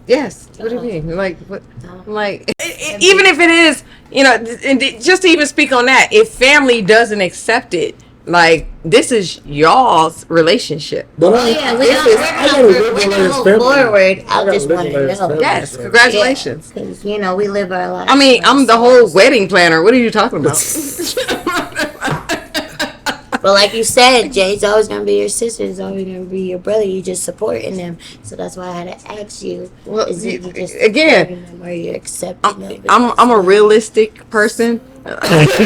Yes. What do you mean? Like what? Like even if it is, and just to even speak on that, if family doesn't accept it, like this is y'all's relationship. But Oh yeah, we're gonna move forward. I just want to know. Yes, congratulations. Because we live our lives. I mean, I'm the whole wedding planner. What are you talking about? But like you said, Jay's always gonna be your sister. He's always gonna be your brother. You just supporting them. So that's why I had to ask you. Well, is it you just again, them or you accepting them? I'm a realistic person. You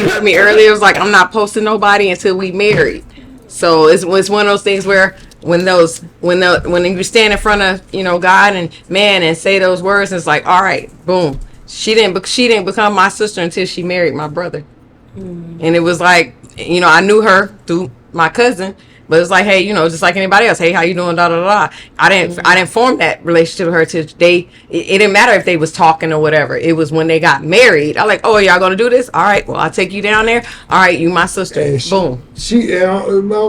heard me earlier. It was like I'm not posting nobody until we married. So it's one of those things where when you stand in front of God and man and say those words, it's like, all right, boom. She didn't become my sister until she married my brother, and it was like I knew her through my cousin. But it's like, hey, just like anybody else. Hey, how you doing? Da da da. I didn't form that relationship with her till it didn't matter if they was talking or whatever. It was when they got married. I like, oh, y'all gonna do this? All right, well, I'll take you down there. All right, you my sister. And boom.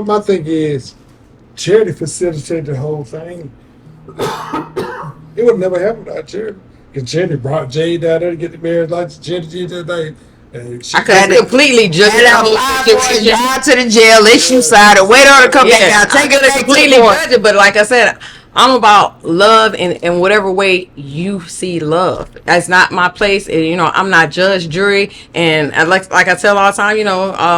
My thing is, Charity facilitated the whole thing. It would never happen without Charity. Because Charity brought Jay down there to get the marriage license. Charity did that thing. I could completely just down to the jail, issue side, or wait on to come back out. Take it completely judge it, but like I said, I'm about love in whatever way you see love. That's not my place. And, I'm not judge, jury, and like I tell all the time,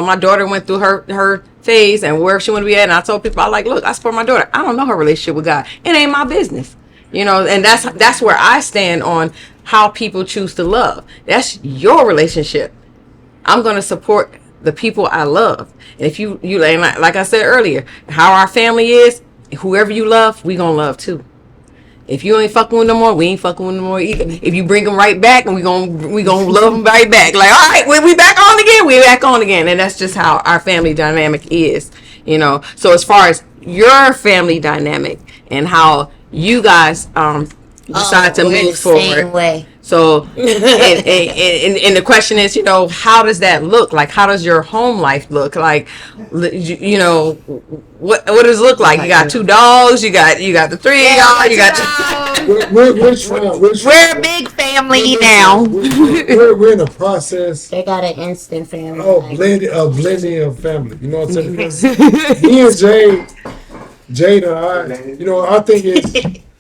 my daughter went through her phase and where she want to be at, and I told people, look, I support my daughter. I don't know her relationship with God. It ain't my business, and that's where I stand on how people choose to love. That's your relationship. I'm going to support the people I love. And if you like I said earlier, how our family is, whoever you love, we going to love too. If you ain't fucking with no more, we ain't fucking with no more either. If you bring them right back, and we gonna love them right back. Like, all right, we back on again. We back on again. And that's just how our family dynamic is, So as far as your family dynamic and how you guys decide to move forward. Way. So, and the question is, how does that look? Like, how does your home life look? Like, what does it look like? You got 2 dogs. You got the 3 of y'all. You got. We're a big family now. We're in the process. They got an instant family. Oh, blending of family. You know what I'm saying? Me and Jade and I, our thing is.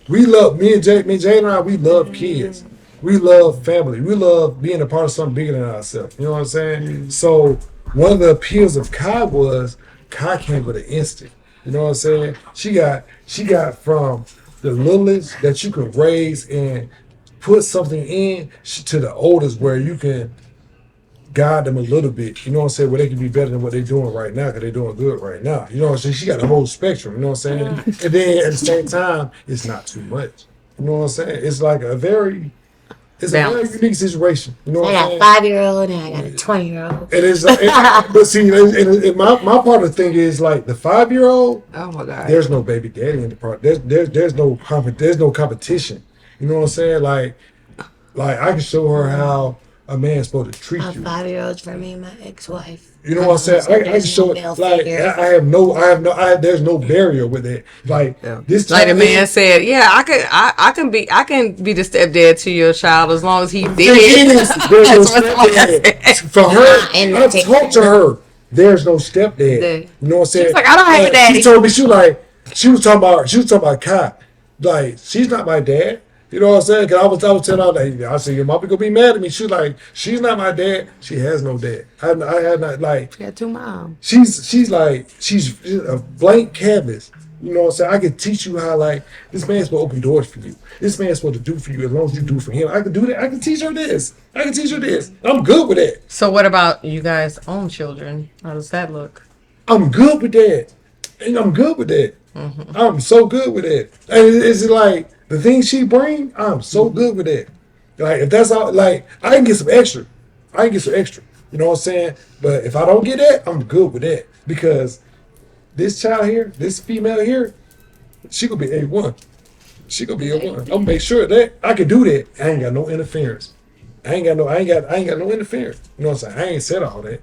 We love Jay and I. We love kids. We love family. We love being a part of something bigger than ourselves. You know what I'm saying? So one of the appeals of Kai was Kai came with an instinct. You know what I'm saying? She got from the littlest that you can raise and put something in to the oldest where you can guide them a little bit, you know what I'm saying, where they can be better than what they're doing right now because they're doing good right now. You know what I'm saying? She got a whole spectrum, you know what I'm saying? And then at the same time, it's not too much. You know what I'm saying? It's like a very unique situation. You know what I'm saying? I got a 5-year-old and I got a 20-year-old. It is, but see, and my part of the thing is like the 5-year-old. Oh my God! There's no baby daddy in the part. There's no competition. You know what I'm saying? Like I can show her how a man's supposed to treat you. 5-year-olds for me and my ex-wife. You know what I'm saying? I can show it. Like there's no barrier with it. Like this. Like the man said, yeah, I can be the stepdad to your child as long as he did. For her, I talked to her. There's no stepdad. You know what I'm saying? She's like, I don't have a daddy. She told me she was talking about Kai. Like she's not my dad. You know what I'm saying? Because I was telling her, I said, your mom gonna be mad at me. She's like, she's not my dad. She has no dad. I had not like. She got 2 moms. She's a blank canvas. You know what I'm saying? I can teach you how this man's supposed to open doors for you. This man's supposed to do for you as long as you do for him. I can do that. I can teach her this. I'm good with that. So what about you guys' own children? How does that look? I'm good with that. And I'm good with that. Mm-hmm. I'm so good with that. And it's like the things she bring, I'm so good with that. Like if that's all, like I can get some extra. You know what I'm saying? But if I don't get that, I'm good with that. Because this child here, this female here, she gonna be A1. She gonna be A1. I'm gonna make sure that I can do that. I ain't got no interference. I ain't got no interference. You know what I'm saying? I ain't said all that.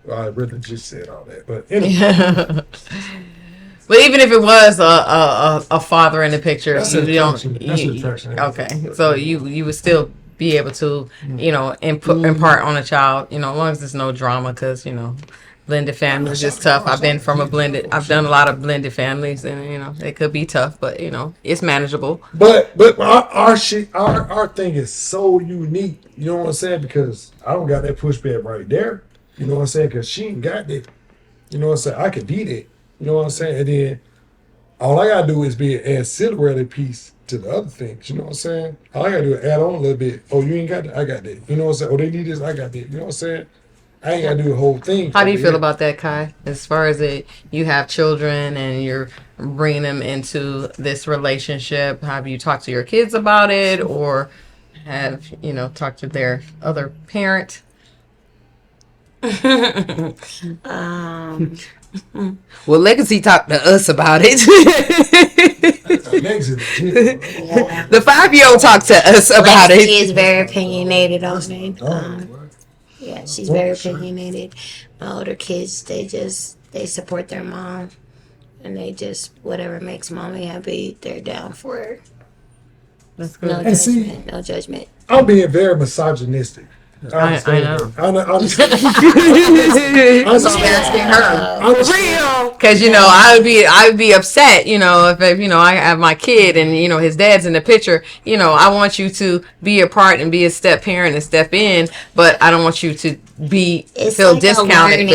Well, I really just said all that. But anyway. But even if it was a father in the picture, That's you attraction. don't. That's attraction. Okay, so you would still be able to, impart on a child, as long as there's no drama, because blended families is tough. I've been from I've done a lot of blended families, and it could be tough, but it's manageable. But our thing is so unique. You know what I'm saying? Because I don't got that pushback right there. You know what I'm saying? Because she ain't got that. You know what I'm saying? I could be that. You know what I'm saying? And then all I gotta do is be an ancillary piece to the other things. You know what I'm saying? All I gotta do is add on a little bit. Oh, you ain't got that? I got that. You know what I'm saying? Oh, they need this? I got that. You know what I'm saying? I ain't gotta do the whole thing. How do you feel about that, Kai? As far as you have children and you're bringing them into this relationship, have you talked to your kids about it, or have talked to their other parent? Well, Legacy talked to us about it. The 5-year-old talked to us about it. She is very opinionated on it. Yeah, she's very opinionated. My older kids, they support their mom, and they just whatever makes mommy happy, they're down for it. That's good. No judgment. No judgment. I'm being very misogynistic. I know. I'm Real, because I would be upset, if I have my kid and his dad's in the picture. I want you to be a part and be a step parent and step in, but I don't want you to feel like discounted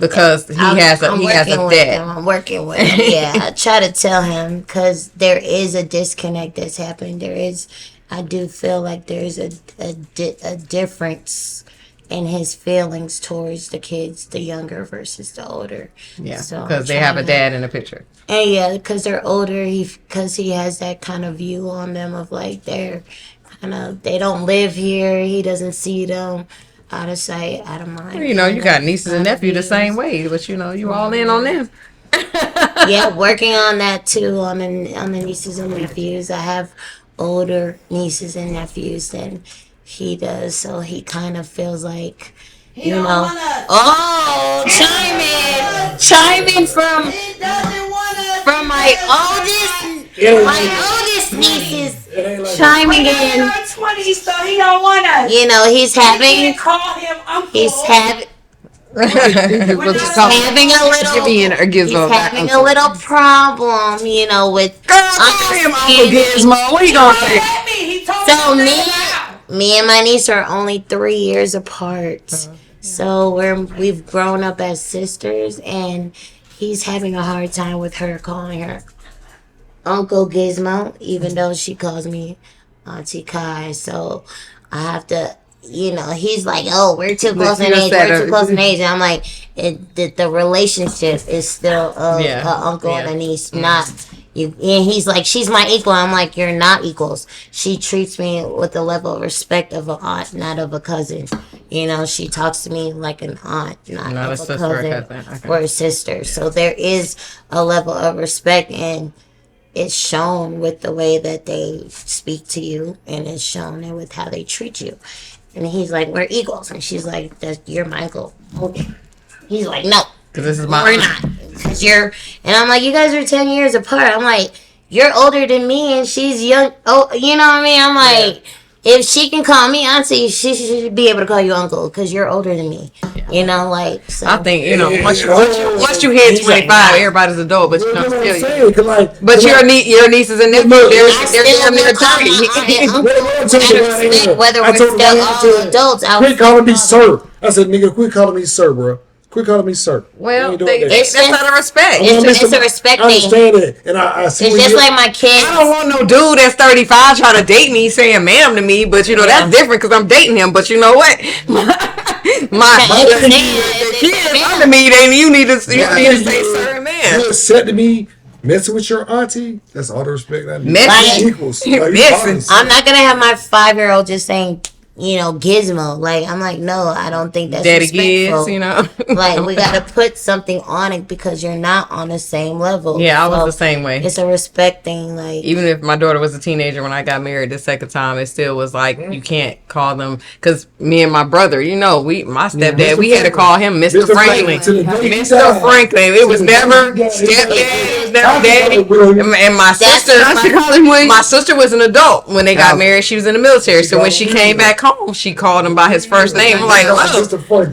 because he has a dad. I'm working with him. Yeah, I try to tell him because there is a disconnect that's happening. I do feel like there's a difference in his feelings towards the kids, the younger versus the older. Yeah, because they have a dad in the picture. And yeah, because they're older, because he has that kind of view on them of like they don't live here. He doesn't see them. Out of sight, out of mind. Well, you got nieces and nephews the same way, but you all in on them. Yeah, working on that too, on the nieces and nephews. I have older nieces and nephews than he does, so he kind of feels like chime in from my oldest nieces chiming in. 20, so he don't want us. He's having call him uncle. He's having a little problem, with Uncle Gizmo. What are you gonna say? So me and my niece are only 3 years apart. So we've grown up as sisters, and he's having a hard time with her calling her Uncle Gizmo, even though she calls me Auntie Kai. So I have to. He's like, oh, we're too close in age. And I'm like, the relationship is still an uncle and a niece, not you. And he's like, she's my equal. I'm like, you're not equals. She treats me with the level of respect of an aunt, not of a cousin. She talks to me like an aunt, not of a cousin or a sister. So there is a level of respect, and it's shown with the way that they speak to you, and it's shown with how they treat you. And he's like, we're equals. And she's like, you're my uncle. Okay. He's like, no. Because this is my we're not. Because you're... And I'm like, you guys are 10 years apart. I'm like, you're older than me and she's young. Oh, you know what I mean? I'm like, if she can call me auntie, she should be able to call you uncle because you're older than me. So. I think, once you hit 25, everybody's adult, but still. But your nieces and nephews, they're damn near 30. Whether we're still all adults. Quit calling me sir. I said, nigga, quit calling me sir, bro. Quit calling me sir. Well, that's out of respect. It's a respect thing. I understand it, and I see. It's just like my kids. I don't want no dude that's 35 trying to date me saying ma'am to me, but that's different because I'm dating him. But you know what? The kids under me, you need to say sir and ma'am. You said to me, messing with your auntie, that's all the respect I need. I'm not gonna have my 5-year-old just saying Gizmo. Like, I'm like, no, I don't think that's Daddy respectful. Giz, you know. Like, we gotta put something on it because you're not on the same level. Yeah, I was So the same way. it's a respect thing. Like, Even if my daughter was a teenager when I got married the second time, it still was like you can't call them, because me and my brother, my stepdad, we had to call him Mr. Franklin. Mr. Franklin. It was never stepdad. It was never daddy. And my sister was an adult when they got married. She was in the military, so when she came back home, she called him by his first name. I'm like, oh,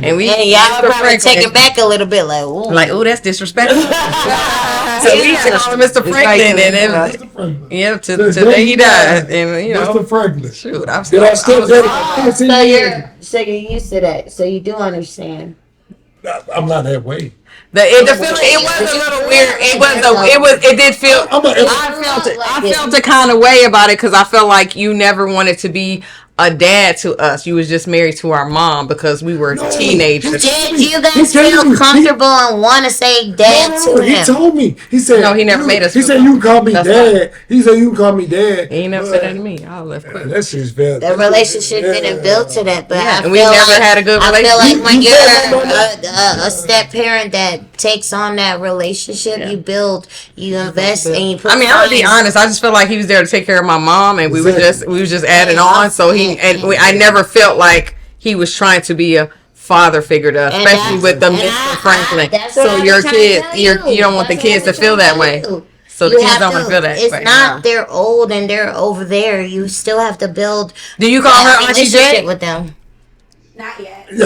and y'all probably taken back a little bit, like, ooh, that's disrespectful. So we used to call him Mr. Franklin, and till the day he died, and Mr. Franklin. Shoot, I'm Did I still so you're used to that, so you do understand. I'm not that way. It was a little weird. It did feel. I felt a kind of way about it because I felt like you never wanted to be a dad to us. You was just married to our mom because we were teenagers. Did you guys feel comfortable and want to say dad to him? He told me. He said no. He never made us. He said you can call me dad. He said you can call me dad. He ain't never said that to me. I left quick. That shit's bad. The relationship didn't build to that, but I and we never had a good relationship. I feel like when you're a step parent that takes on that relationship, you build, you invest, and you put. I mean, I'm gonna be honest. I just felt like he was there to take care of my mom, and we was just adding on. So I never felt like he was trying to be a father figure to us, especially with the Mr. Franklin. So your kids, you don't want the kids to feel that way. So the kids don't want to feel that way. It's not they're old and they're over there. You still have to build. Do you call her Auntie J? With them? Not yet. Yeah,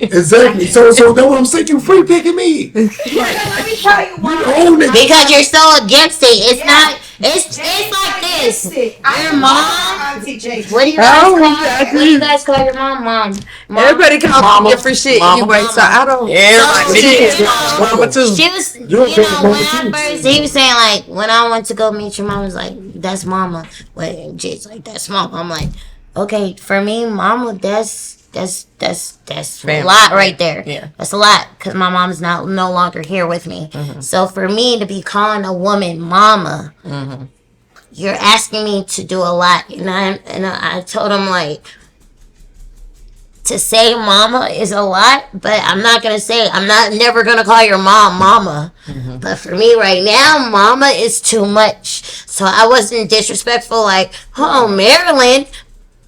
exactly. So that's what I'm saying. You free picking me. Let me tell you why. Because you're so against it. It's not. It's like this. Your mom. What do you guys call? What do you guys call your mom? Everybody calls mama different shit. Mama. So I don't. Mama too. She was. When I first, he was saying like, when I went to go meet your mom, was like, that's mama. When Jay's like, that's mama. I'm like, okay, for me, mama, that's a lot right there. Yeah. That's a lot because my mom's no longer here with me. Mm-hmm. So for me to be calling a woman mama, you're asking me to do a lot. And I told him, like, to say mama is a lot, but I'm not going to say, never going to call your mom mama. Mm-hmm. But for me right now, mama is too much. So I wasn't disrespectful like, oh, Marilyn.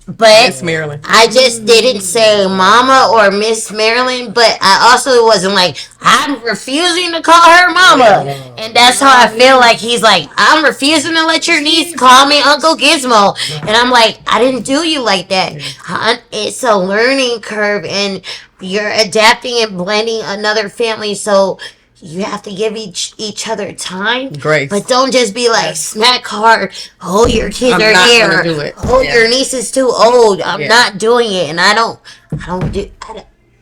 But Miss Marilyn. I just didn't say mama or Miss Marilyn, but I also wasn't like, I'm refusing to call her mama. And that's how I feel like he's like, I'm refusing to let your niece call me Uncle Gizmo. And I'm like, I didn't do you like that. It's a learning curve and you're adapting and blending another family. So you have to give each other time. Grace. But don't just be like, smack hard. Oh, your kids are here. Do it. Oh, your niece is too old. I'm not doing it. And I don't do,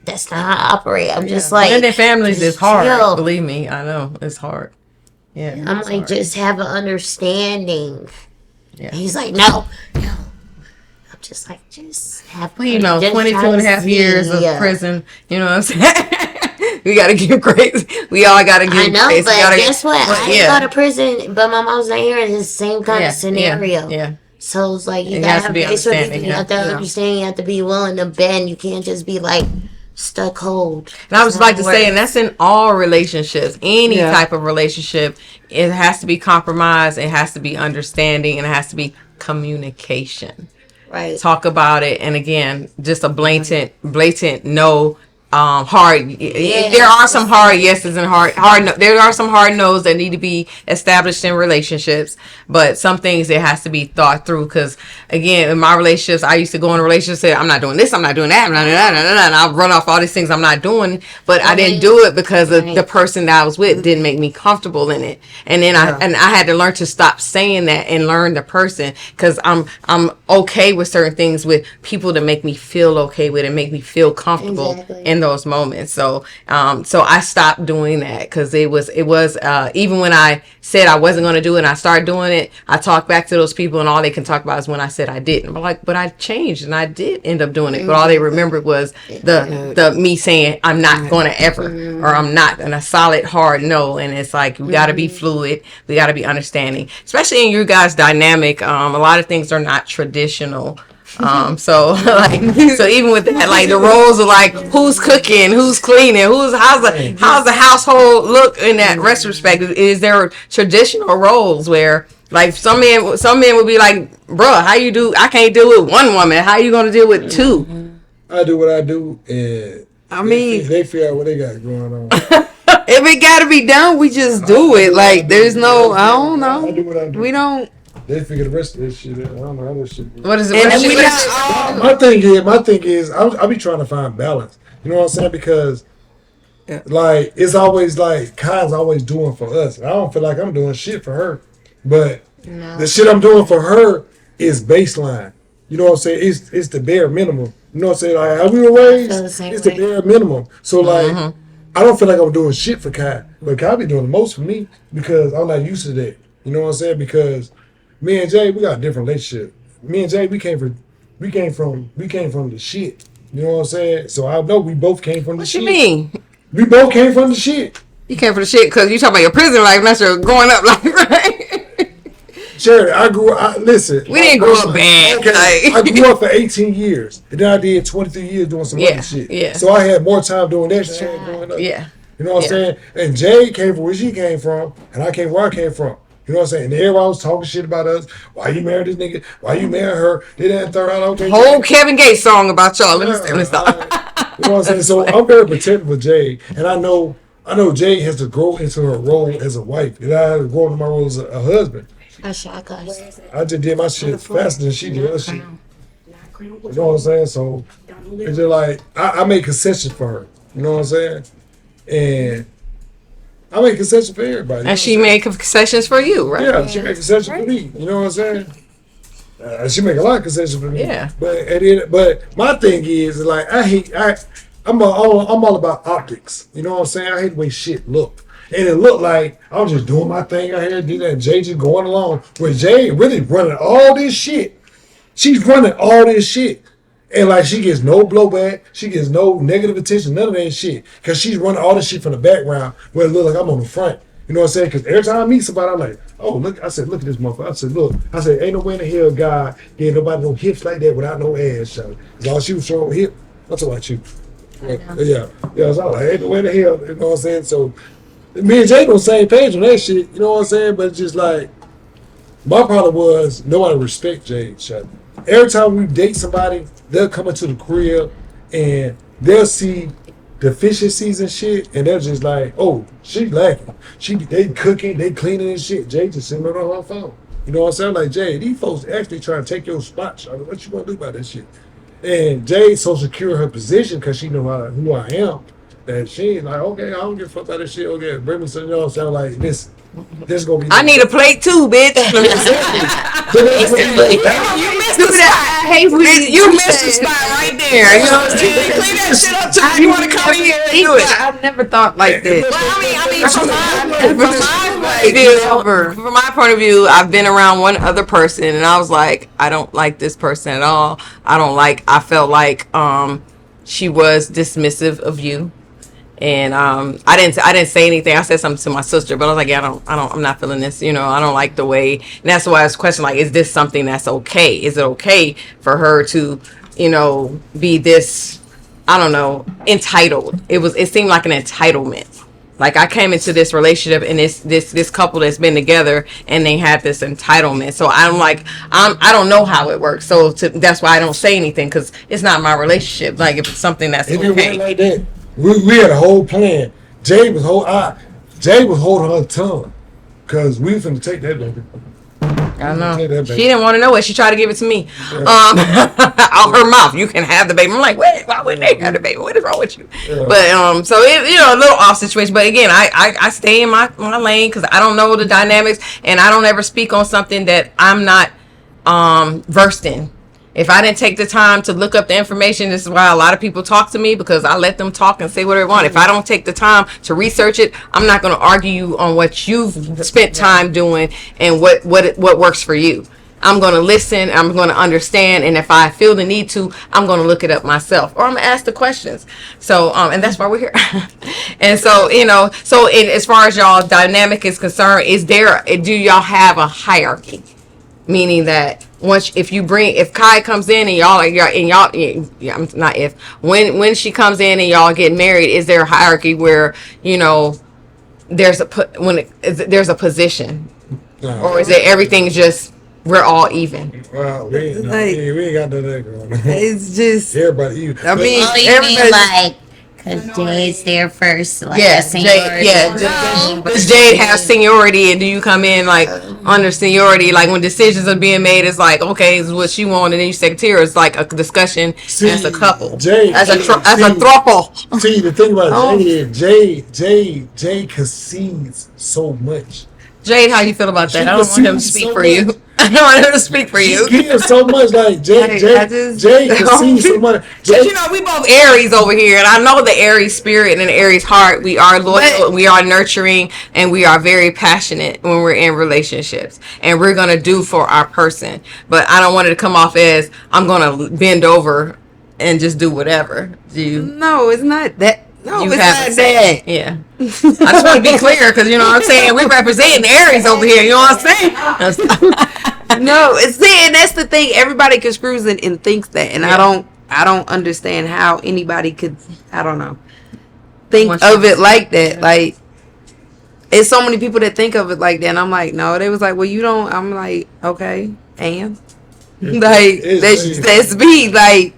that's not how I operate. I'm just like. Blending families is hard. Believe me. I know. It's hard. Yeah. I'm like, hard. Just have an understanding. Yeah. And he's like, no. I'm just like, just have. 22 and a half years of prison. You know what I'm saying? We gotta give grace. We all gotta give grace. I know, but guess what? I didn't go to prison, but my mom's not here. It's the same kind of scenario. Yeah. So it's like you gotta have grace with people. You have to understand. You have to be willing to bend. You can't just be like stuck cold. And I was like to say, and that's in all relationships, any type of relationship. It has to be compromise. It has to be understanding, and it has to be communication. Right. Talk about it, and again, just a blatant no. Hard. There are some hard yeses and hard. No, there are some hard no's that need to be established in relationships, but some things it has to be thought through. Because again, in my relationships, I used to go in a relationship, say, I'm not doing this, I'm not doing that, and I'll run off all these things I'm not doing, but I didn't do it because of the person that I was with didn't make me comfortable in it, and then I had to learn to stop saying that and learn the person, because I'm okay with certain things with people to make me feel okay with and make me feel comfortable. In those moments. So I stopped doing that because it was even when I said I wasn't going to do it and I started doing it, I talked back to those people and all they can talk about is when I said I didn't. But I changed and I did end up doing it. But all they remembered was the me saying I'm not going to ever, or I'm not, and a solid hard no. And it's like we got to be fluid. We got to be understanding, especially in your guys' dynamic. A lot of things are not traditional. So like, so even with that, like the roles of like who's cooking, who's cleaning, how's the household look in that retrospect? Is there traditional roles where like some men would be like, bruh, I can't deal with one woman. How you gonna deal with two? I do what I do, and I mean, they figure out what they got going on. if it got to be done, we just do it. Like, there's no, I don't I know. do what I do. We don't. They figure the rest of this shit out. I don't know how this shit works. What is it? And What we is it? not. My thing is, I be trying to find balance. You know what I'm saying? Because, like, it's always like Kai's always doing for us. I don't feel like I'm doing shit for her, but the shit I'm doing for her is baseline. You know what I'm saying? It's the bare minimum. You know what I'm saying? Like, how we were raised, it's the bare minimum. So like, I don't feel like I'm doing shit for Kai, but Kai be doing the most for me because I'm not used to that. You know what I'm saying? Because me and Jay, we got a different relationship. Me and Jay, we came from the shit. You know what I'm saying? So I know we both came from the What shit. you mean? We both came from the shit. You came for the shit because you talking about your prison life, not your growing up life, right? Sherry, listen. We didn't grow up bad. Okay, Like- I grew up for 18 years. And then I did 23 years doing some other shit. Yeah. So I had more time doing that shit growing up. Yeah. You know what I'm saying? And Jay came from where she came from, and I came where I came from. You know what I'm saying? And everybody was talking shit about us. Why you married this nigga? Why you married her? Did that and third out. Okay. Whole Kevin Gates song about y'all. Let me stop. You know what I'm saying? So I'm very protective of Jay, and I know Jay has to grow into her role as a wife, and I have to grow into my role as a husband. I just did my shit faster than she did her shit. You know what I'm saying? So it's just like I make concessions for her. You know what I'm saying? And I make concessions for everybody. And she made concessions for you, right? Yeah, she make concessions for me. You know what I'm saying? She make a lot of concessions for me. Yeah. But my thing is like I'm all about optics. You know what I'm saying? I hate the way shit look. And it looked like I was just doing my thing out here, did that. Jay just going along. Where Jay really running all this shit. She's running all this shit. And like she gets no blowback. She gets no negative attention. None of that shit. Because she's running all this shit from the background where it look like I'm on the front. You know what I'm saying? Because every time I meet somebody, I'm like, oh, look. I said, look at this motherfucker. I said, look. I said, ain't no way in the hell God gave nobody no hips like that without no ass showing. As long as she was showing hip. I'm talking about you. Yeah. So I was like, ain't no way in the hell. You know what I'm saying? So me and Jay on the same page on that shit, you know what I'm saying? But it's just like, my problem was nobody respect Jay. Every time we date somebody, they'll come into the crib and they'll see deficiencies and shit, and they're just like, oh, she lacking. They cooking, they cleaning and shit. Jay just sitting on her phone. You know what I'm saying? Like, Jay, these folks actually trying to take your spot, Charlie. What you gonna do about that shit? And Jay's so secure in her position because she know who I am. That she ain't like, okay, I don't give a fuck about this shit. Okay, bring me some, you know what I'm saying? Like, this gonna be. I need a plate too, bitch. You missed the spot right there. You know, clean that shit up too. You want to come in here and do it? I've never thought like that. From my point of view, I've been around one other person, and I was like, I don't like this person at all. I felt like she was dismissive of you. And I didn't say anything. I said something to my sister, but I was like, yeah, I'm not feeling this. You know, I don't like the way. And that's why I was questioning, like, is this something that's okay? Is it okay for her to, you know, be this, I don't know, entitled? It seemed like an entitlement. Like I came into this relationship and this couple that's been together and they had this entitlement. So I'm like, I don't know how it works. So that's why I don't say anything, because it's not my relationship. Like if it's something that's It okay. went like that. We had a whole plan. Jay was holding her tongue because we finna take that baby. I know. She didn't want to know it. She tried to give it to me. Out her mouth. You can have the baby. I'm like, wait, why wouldn't they have the baby? What is wrong with you? Yeah. But so it, you know, a little off situation. But again, I stay in my lane because I don't know the dynamics and I don't ever speak on something that I'm not versed in. If I didn't take the time to look up the information, this is why a lot of people talk to me, because I let them talk and say what they want. If I don't take the time to research it, I'm not going to argue on what you've spent time doing and what works for you. I'm going to listen, I'm going to understand, and if I feel the need to, I'm going to look it up myself, or I'm going to ask the questions. So, and that's why we're here. And so, you know, as far as y'all dynamic is concerned, do y'all have a hierarchy? Meaning that if Kai comes in and I'm not if when she comes in and y'all get married, is there a hierarchy where there's a position, or is it everything's just we're all even? Well, we ain't got no that going on. It's just Everybody even. I mean, Oh, you mean like, because Jade's there first? Like Yeah, a seniority. Does Jade have seniority, and do you come in like under seniority? Like when decisions are being made, it's like, okay, this is what she wanted, and then you secretary. It's like a discussion as a couple, Jade, as a throuple. See, the thing about Jade is Jade concedes so much. Jade, how you feel about that? She I don't want him to concedes speak so for much. you. I don't want him to speak for you. She gives so much, like Jade concedes so much. But we both Aries over here, and I know the Aries spirit and the Aries heart. We are loyal, we are nurturing, and we are very passionate when we're in relationships, and we're gonna do for our person. But I don't want it to come off as I'm gonna bend over and just do whatever. no, it's not that. No, You it's have not a that. Yeah. I just want to be clear, because you know what I'm saying, we representing Aries over here. You know what I'm saying? No, it's and that's the thing. Everybody construes it and thinks that, and I don't understand how anybody could. I don't know. Think of it like that. Like, it's so many people that think of it like that. And I'm like, no. They was like, well, you don't. I'm like, okay, and like that's me. Like,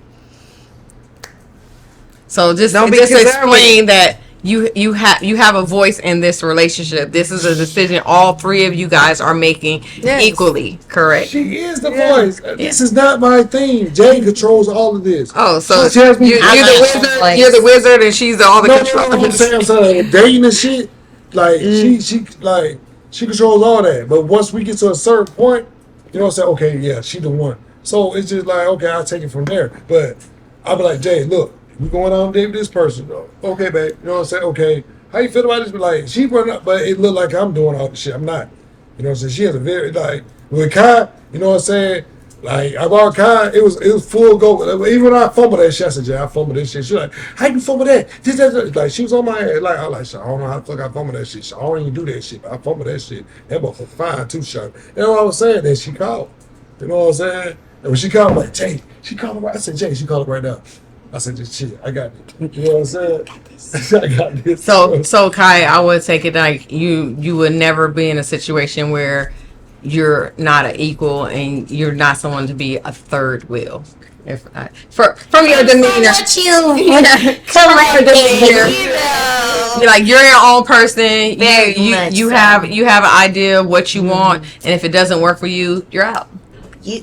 so just explain that you have a voice in this relationship. This is a decision all three of you guys are making equally, correct? She is the voice. This is not my thing. Jade controls all of this. Oh, so she tells me you're the wizard. You're the wizard, and she's all the control. I'm saying dating and shit. Like she controls all that. But once we get to a certain point, you know what I'm saying? Okay, yeah, she the one. So it's just like, okay, I'll take it from there. But I'll be like, Jade, look, we going on a date with this person though. Okay, babe. You know what I'm saying? Okay. How you feel about this? But like, she run up, but it look like I'm doing all the shit. I'm not. You know what I'm saying? She has a very, like, with Kai, you know what I'm saying? Like, I bought Kai, it was full go. Even when I fumbled that shit, I said, Jay, I fumbled this shit. She like, how you fumble that? This. Like, she was on my head. Like, I like, I don't know how the fuck I fumbled that shit. I don't even do that shit, but I fumbled that shit. That motherfucker fine, too, sharp. You know what I was saying? Then she called. You know what I'm saying? And when she called, I'm like, Jay, she called me right. I said, Jay, she called her right now. I said, just chill. I got it. You know what I'm saying? I got this. So Kai, I would take it like you would never be in a situation where you're not an equal and you're not someone to be a third wheel. From your demeanor, you're like you're your own person. You have an idea of what you want, and if it doesn't work for you, you're out. You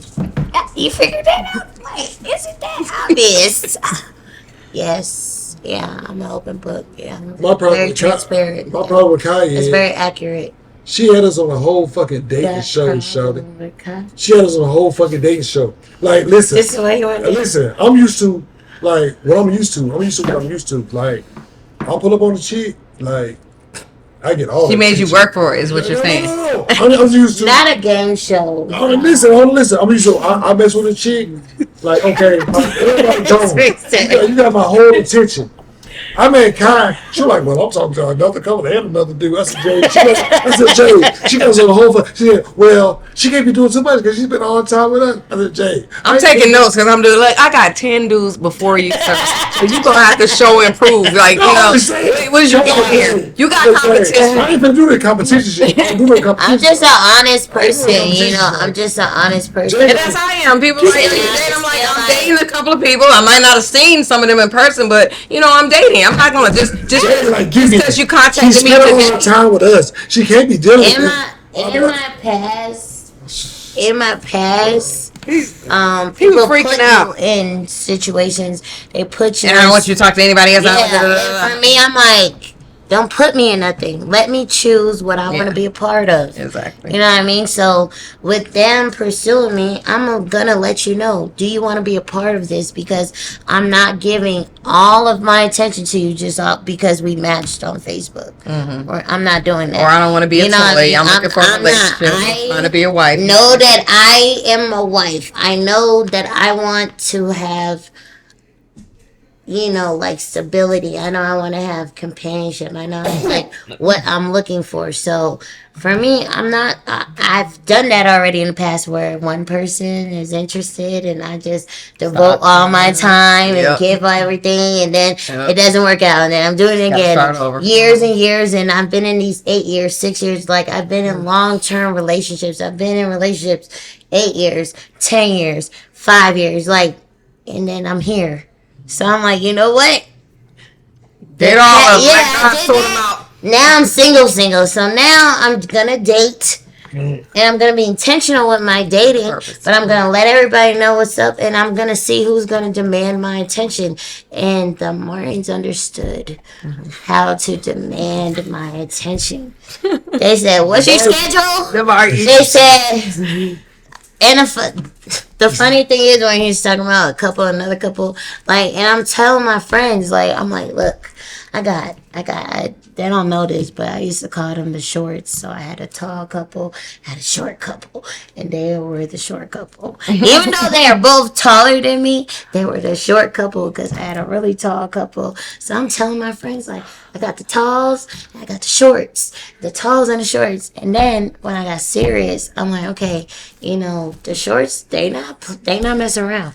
figured that out? Like, isn't that obvious? Yes. Yeah, I'm an open book. Yeah. Very transparent. My problem with Kai is it's very accurate. She had us on a whole fucking dating show, Shawty. She had us on a whole fucking dating show. Like, listen. This is what you want to do. Listen, I'm used to, like, what I'm used to. I'm used to what I'm used to. Like, I'll pull up on the chick, like, I get all. She made you work for it, is what you're saying. No. I'm used to. Not a game show. Listen. I'm used to. I mess with a chick. Like, okay, everybody don't. You got my whole attention. I met Kai. She was like, well, I'm talking to another couple and another dude. I said, Jay. I said, Jay. She goes on the whole. She said, well, she can't be doing too much because she's been all the time with us. I said, Jay. I'm taking notes because I'm doing like I got 10 dudes before you, sir. So you gonna have to show and prove. Like, what is you doing here? You got competition. I ain't been doing that competition shit. I'm just an honest person, you know. I'm just an honest person. And that's how I am. People like, I'm like, I'm dating a couple of people. I might not have seen some of them in person, but you know, I'm dating. I'm not gonna just because you contacted me. She spent a lot of time with us. She can't be dealing with In my past, people freaking out in situations. They put you. And I don't want you to talk to anybody else. Yeah, for me, I'm like, don't put me in nothing. Let me choose what I want to be a part of. Exactly. You know what I mean? So with them pursuing me, I'm gonna let you know. Do you want to be a part of this? Because I'm not giving all of my attention to you just because we matched on Facebook. Mm-hmm. Or I'm not doing that. Or I don't want to be a toy. I'm looking for a relationship. I want to be a wife. Know that I am a wife. I know that I want to have you know, like stability. I know I want to have companionship. I know like what I'm looking for. So for me, I've done that already in the past where one person is interested and I just devote all my time and give everything and then it doesn't work out and then I'm doing it again. Years and years, and I've been in these 8 years, 6 years, like I've been in long-term relationships. I've been in relationships 8 years, 10 years, 5 years, like, and then I'm here. So I'm like, you know what? Get all of them. I sort them out. Now I'm single. So now I'm gonna date, and I'm gonna be intentional with my dating. But I'm gonna let everybody know what's up, and I'm gonna see who's gonna demand my attention. And the Martins understood how to demand my attention. They said, "What's your schedule?" They said. And the funny thing is when he's talking about a couple, another couple, like, and I'm telling my friends, like, I'm like, look, I got, they don't know this, but I used to call them the shorts. So I had a tall couple, had a short couple, and they were the short couple. Even though they are both taller than me, they were the short couple because I had a really tall couple. So I'm telling my friends, like, I got the talls, and I got the shorts, the talls and the shorts. And then when I got serious, I'm like, okay, you know, the shorts, they not messing around.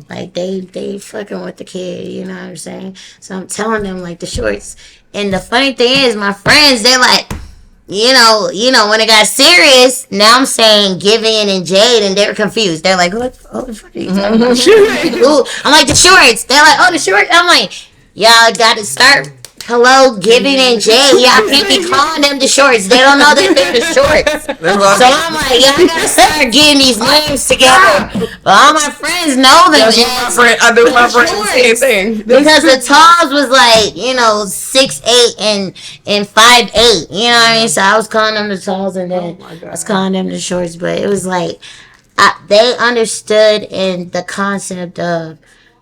Like they fucking with the kid, you know what I'm saying? So I'm telling them like the shorts. And the funny thing is, my friends, they're like, you know, when it got serious, now I'm saying Givian and Jade, and they're confused. They're like, what the fuck are you talking about? Ooh, I'm like, the shorts. They're like, oh, the shorts. I'm like, y'all got to start. Hello, Givian and Jay. Y'all can't be calling them the shorts. They don't know that they're the shorts. So I'm like, y'all gotta start getting these names together. But all my friends know them. I do my friends the same thing. Because the talls was like, you know, 6'8" and 5'8". You know what I mean? So I was calling them the talls, and then I was calling them the shorts. But it was like, they understood in the concept of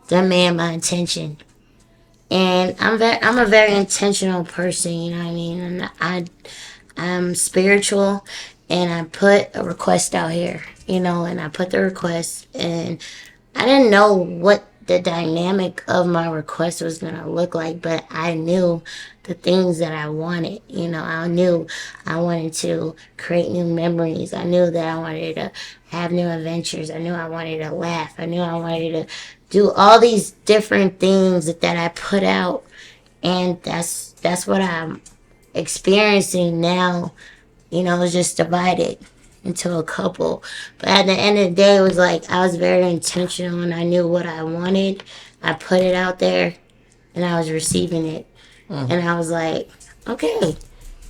demand my attention. And I'm a very intentional person, you know what I mean? And I'm spiritual, and I put a request out here, you know, and I put the request, and I didn't know what the dynamic of my request was going to look like, but I knew the things that I wanted, you know. I knew I wanted to create new memories. I knew that I wanted to have new adventures. I knew I wanted to laugh. I knew I wanted to do all these different things that I put out, and that's what I'm experiencing now. You know, it's just divided into a couple. But at the end of the day, it was like I was very intentional, and I knew what I wanted. I put it out there, and I was receiving it. And I was like, okay,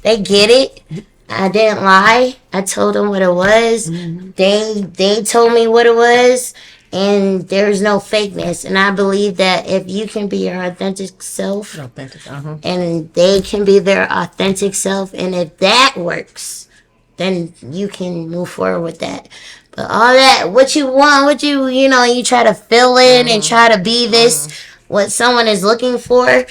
they get it. I didn't lie. I told them what it was. They told me what it was. And there's no fakeness. And I believe that if you can be your authentic self, and they can be their authentic self, and if that works, then you can move forward with that. But all that, what you want, you know, you try to fill in and try to be this, what someone is looking for,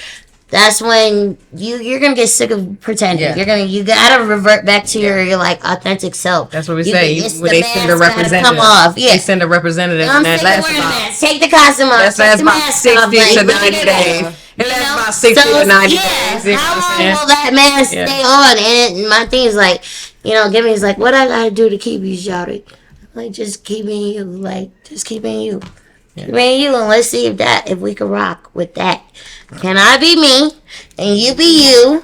that's when you're gonna get sick of pretending. Yeah. You gotta revert back to your like authentic self. That's what we say. When they send a representative, representative, they send a representative, and that lasts about, take the costume off. that lasts about 60 to 90 days. It lasts about 60 to 90 days. You know how what I'm long saying? will that mask stay on? And my thing is like, you know, Gimmy's like, what I gotta do to keep you shouted? Like, just keeping you, like, just keeping you. Keeping you, and let's see if we can rock with that. Can I be me, and you be you,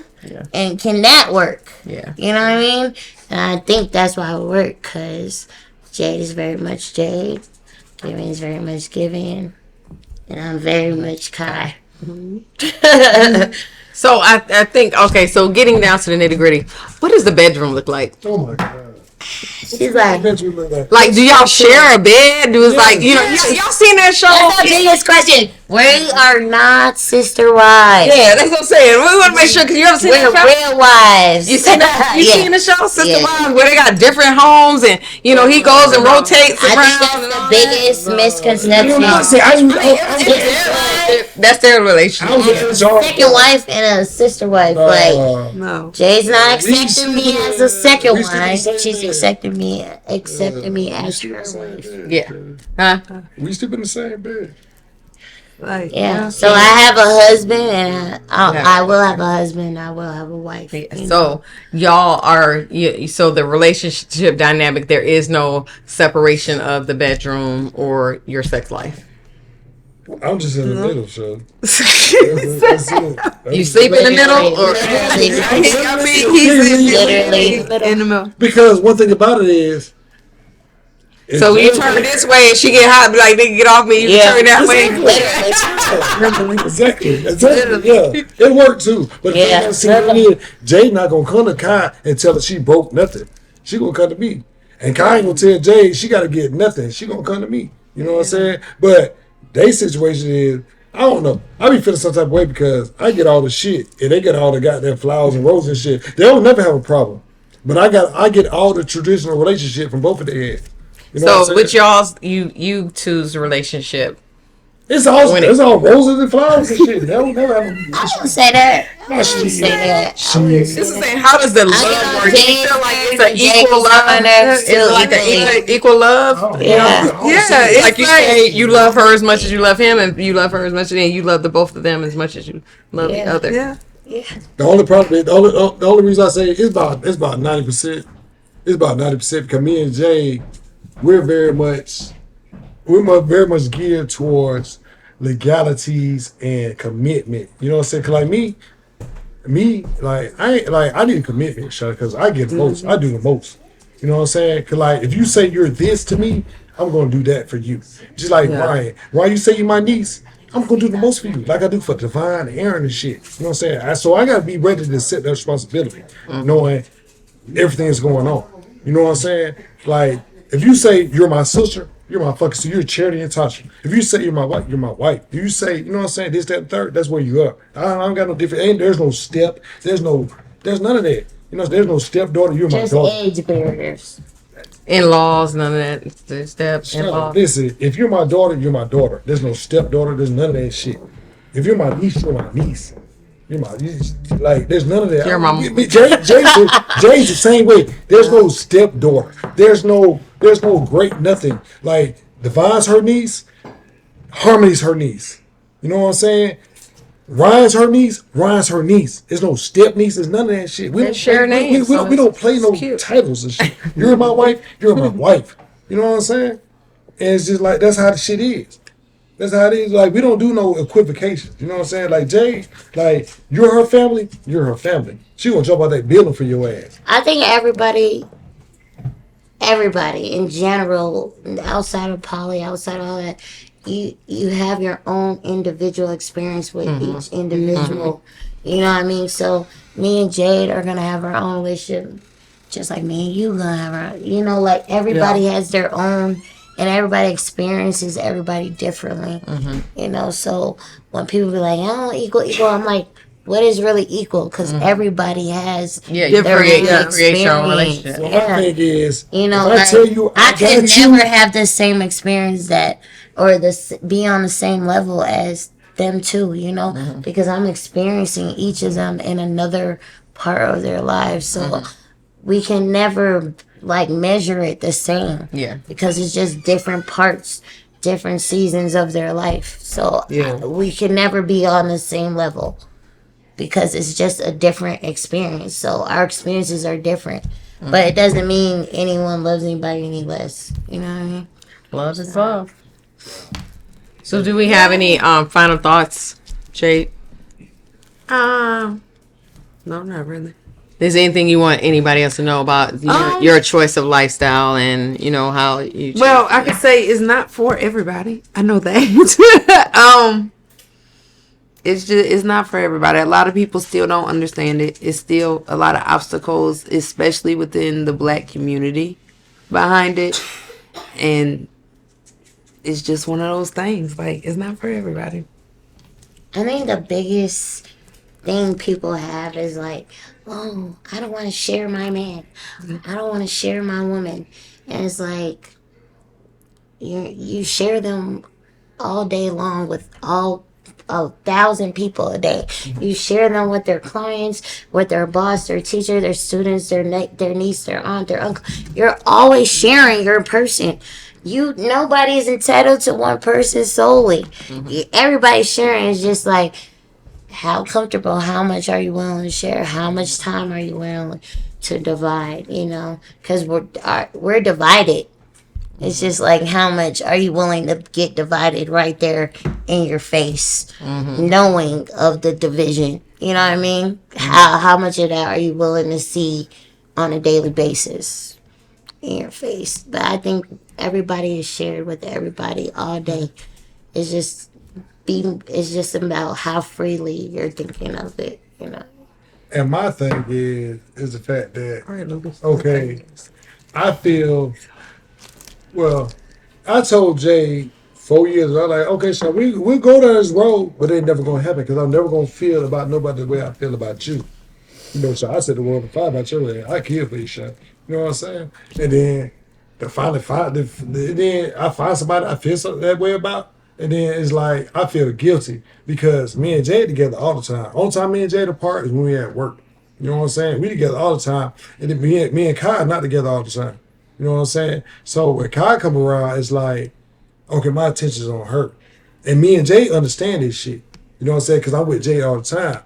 and can that work? Yeah. You know what I mean? And I think that's why it work, because Jade is very much Jade, Givian is very much Givian, and I'm very much Kai. So I think, okay, so getting down to the nitty gritty, what does the bedroom look like? Oh my God. She's like, Like, do y'all share a bed? Do it's like, you know, y'all seen that show? that's the biggest question. We are not sister wives. Yeah, that's what I'm saying. We want to make sure, because you ever seen We're that show? real wives. You seen that? You seen the show, Sister Yeah. Wives, where they got different homes, and you know he goes and rotates I around. think that's the biggest misconception. That's their relationship. Second wife and a sister wife. Like, No. Jay's not accepting me as a second wife. She's accepting me as her wife. Yeah. Huh? We sleep in the same bed. Like, Yeah. So I have a husband, and I will have a husband. I will have a wife. So y'all are so the relationship dynamic. There is no separation of the bedroom or your sex life. I'm just in the middle, so. That's it. You sleep in the middle, or he's Literally in the middle. Because one thing about it is. so you turn this way and she get hot, be like, "Nigga, get off me!" You turn that way. Exactly. Yeah, it worked too. But Yeah. Jay not gonna come to Kai and tell her she broke nothing. She gonna come to me, and Kai ain't gonna tell Jay she gotta get nothing. She gonna come to me. You know what I'm saying? But their situation is, I don't know. I be feeling some type of way because I get all the shit and they get all the goddamn flowers and roses and shit. They don't never have a problem. But I get all the traditional relationship from both of their heads. You know So with y'all's you two's relationship, it's all roses and flowers and shit. They don't never have a I don't say that. I wouldn't say that. this is saying, how does the love work? Do you feel like it's an equal love? It's like an equal love. Yeah. Yeah, it's Like you say, you love her as much as you love him, and you love her as much as you love the both of them as much as you love the other. Yeah. The only problem, the only reason I say it's about 90%. It's about 90% because me and Jay, we're very much geared towards legalities and commitment. You know what I'm saying? 'Cause like me, like I need a commitment, because I get the most. I do the most. You know what I'm saying? 'Cause like if you say you're this to me, I'm gonna do that for you. Just like Ryan. Ryan, you say you're my niece, I'm gonna do the most for you, like I do for Divine, Aaron, and shit. You know what I'm saying? So I gotta be ready to accept that responsibility, knowing everything that's going on. You know what I'm saying? Like if you say you're my sister, you're my fucking sister. You're Charity and Tasha. If you say you're my wife, you're my wife. If you say, you know what I'm saying, this, that, and third, that's where you are. I don't got no different. There's no step. There's none of that. You know, there's no stepdaughter. You're my Just daughter. age barriers. In-laws, none of that. The steps, in-laws. Listen, if you're my daughter, you're my daughter. There's no stepdaughter. There's none of that shit. If you're my niece, you're my niece. Like, there's none of that. You're my Jay's the same way. There's no stepdaughter. There's no great nothing. Like, Divine's her niece, Harmony's her niece. You know what I'm saying? Ryan's her niece, Ryan's her niece. There's no step niece. There's none of that shit. We don't share names. We don't play no titles and shit. You're my wife. You're my wife. You know what I'm saying? And it's just like that's how the shit is. That's how it is. Like we don't do no equivocations. You know what I'm saying? Like Jay, like you're her family. You're her family. She gonna jump out that building for your ass. I think everybody in general, outside of poly, outside of all that, you have your own individual experience with each individual. You know what I mean? So me and Jade are gonna have our own relationship, just like me and you gonna have our. You know, like everybody has their own, and everybody experiences everybody differently. You know, so when people be like, "Oh, equal," I'm like, what is really equal? Because everybody has you create your own relationship. My thing is, you know, if I tell you, I could never have the same experience be on the same level as them too, you know, because I'm experiencing each of them in another part of their lives. So we can never like measure it the same. Yeah. Because it's just different parts, different seasons of their life. So we can never be on the same level because it's just a different experience. So our experiences are different. But it doesn't mean anyone loves anybody any less. You know what I mean? Love is love. So do we have any final thoughts, Jade? No, not really. Is there anything you want anybody else to know about your choice of lifestyle and you know how you choose? Well, I could say it's not for everybody. I know that. It's not for everybody. A lot of people still don't understand it. It's still a lot of obstacles, especially within the Black community behind it. And it's just one of those things. Like, it's not for everybody. I think the biggest thing people have is like, oh, I don't want to share my man. I don't want to share my woman. And it's like, you share them all day long with all 1,000 people a day. You share them with their clients, with their boss, their teacher, their students, their niece, their aunt, their uncle. You're always sharing your person. Nobody's entitled to one person solely. Everybody's sharing. Is just like, how comfortable, how much are you willing to share, how much time are you willing to divide, because we're divided. It's just like, how much are you willing to get divided right there in your face, knowing of the division? You know what I mean? How much of that are you willing to see on a daily basis in your face? But I think everybody is shared with everybody all day. It's just about how freely you're thinking of it, And my thing is the fact that, okay, I feel, well, I told Jay 4 years ago, I was like, okay, so we'll go down this road, but it ain't never going to happen because I'm never going to feel about nobody the way I feel about you. So I said the world to fight about your ass. I kill for you, shot. You know what I'm saying? And then then I find somebody I feel that way about, and then it's like I feel guilty because me and Jay together all the time. Only time me and Jay apart is when we at work. You know what I'm saying? We together all the time, and then me and Kai not together all the time. You know what I'm saying? So when Kai come around, it's like, okay, my attention's on her, and me and Jay understand this shit. You know what I'm saying? Because I'm with Jay all the time.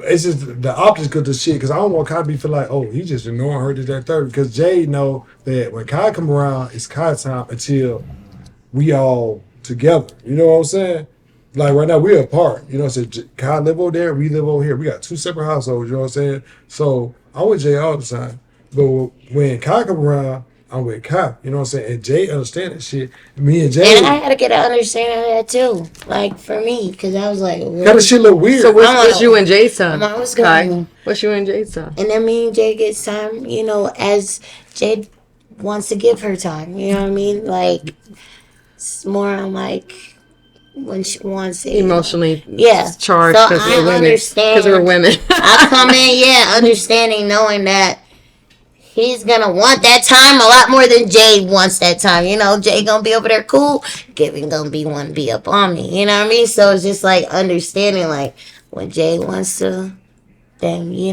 It's just the opposite of the shit because I don't want Kai to be feel like, oh, he just ignoring her, this, that, third. Because Jay know that when Kai come around, it's Kai time until we all together. You know what I'm saying? Like right now, we're apart. You know what I'm saying? Kai live over there, we live over here. We got 2 separate households. You know what I'm saying? So I'm with Jay all the time. But when Kai come around, I'm with Kai. You know what I'm saying? And Jay understand that shit. Me and Jay. And I had to get an understanding of that too. Like for me, because I was like, kind of shit look weird. So what's you and Jay's son? What's going on? What's you and Jay's son? And then me and Jay get time, as Jay wants to give her time. You know what I mean? Like, it's more on like when she wants it. Emotionally So charged because I we're women. understand. Because we're women. I come in, understanding, knowing that he's gonna want that time a lot more than Jay wants that time. Jay gonna be over there cool. Giving gonna be one be up on me. You know what I mean? So it's just like understanding, like when Jay wants to, then we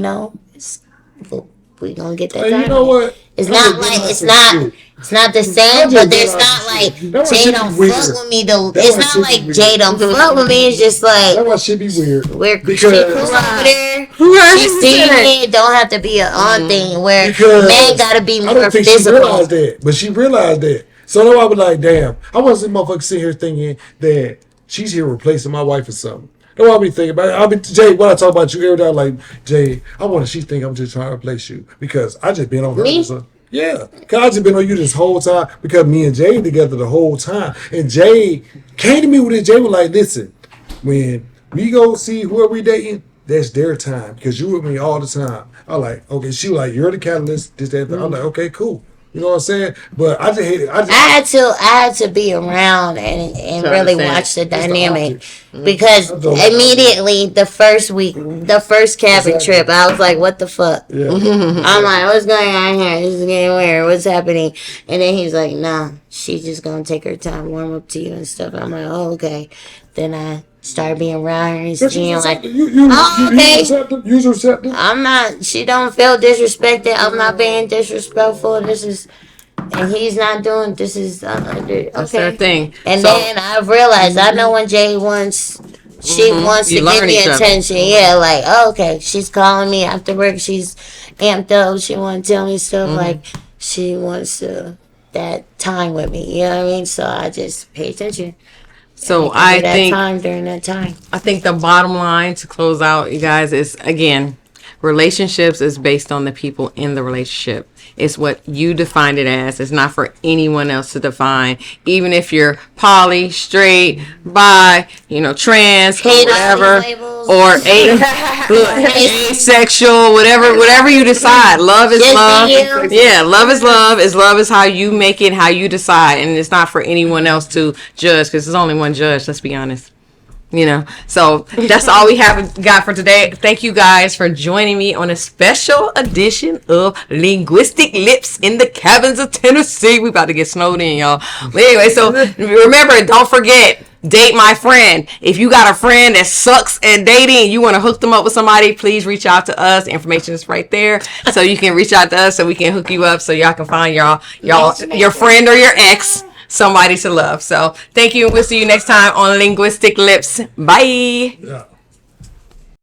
gonna get that time. You know what? It's not like it's not the same, but there's not like Jay don't fuck with me though. It's not like Jay don't fuck with me. It's just like that should be weird. We're because over there. She seeing it don't have to be an on thing where man gotta be more I don't think physical. she realized that, but she realized that. So then I was like, damn, I want to see motherfucker sit here thinking that she's here replacing my wife or something. That's what I be thinking about. Jay, when I talk about you every day, I'm like, Jay, I want she think I'm just trying to replace you because I just been on her. Me? Yeah, because I just been on you this whole time because me and Jay together the whole time. And Jay came to me with it. Jay was like, listen, when we go see whoever we dating, that's their time because you with me all the time. I'm like, okay. She was like, you're the catalyst, this, that, that. I'm like, okay, cool. You know what I'm saying? But I just hate it. I had to be around and really watch the dynamic because immediately the first cabin trip, I was like, what the fuck? Yeah. I'm like, what's going on here? This is getting weird. What's happening? And then he's like, nah, she's just gonna take her time, warm up to you and stuff. I'm like, oh, okay. Then I started being around her and being like, okay. You accepted. I'm not. She don't feel disrespected. I'm not being disrespectful. And he's not doing. This is okay. That's their thing. And then I've realized I know when Jay wants. She wants to get the attention. Yeah, like okay, she's calling me after work. She's amped up. She want to tell me stuff like she wants that time with me. You know what I mean? So I just pay attention. So I think during that time. I think the bottom line to close out, you guys, is again, relationships is based on the people in the relationship. It's what you defined it as. It's not for anyone else to define. Even if you're poly, straight, bi, trans, or whatever, or asexual, whatever you decide. Love is love. Yeah, love is love. Love is how you make it, how you decide, and it's not for anyone else to judge because there's only one judge. Let's be honest. So that's all we got for today. Thank you guys for joining me on a special edition of Linguistic Lips in the Cabins of Tennessee. We about to get snowed in, y'all. But anyway, so remember, don't forget, date my friend. If you got a friend that sucks at dating and you want to hook them up with somebody, please reach out to us. The information is right there, so you can reach out to us so we can hook you up so y'all can find your friend or your ex somebody to love. So thank you, and we'll see you next time on Linguistic Lips. Bye. Yeah.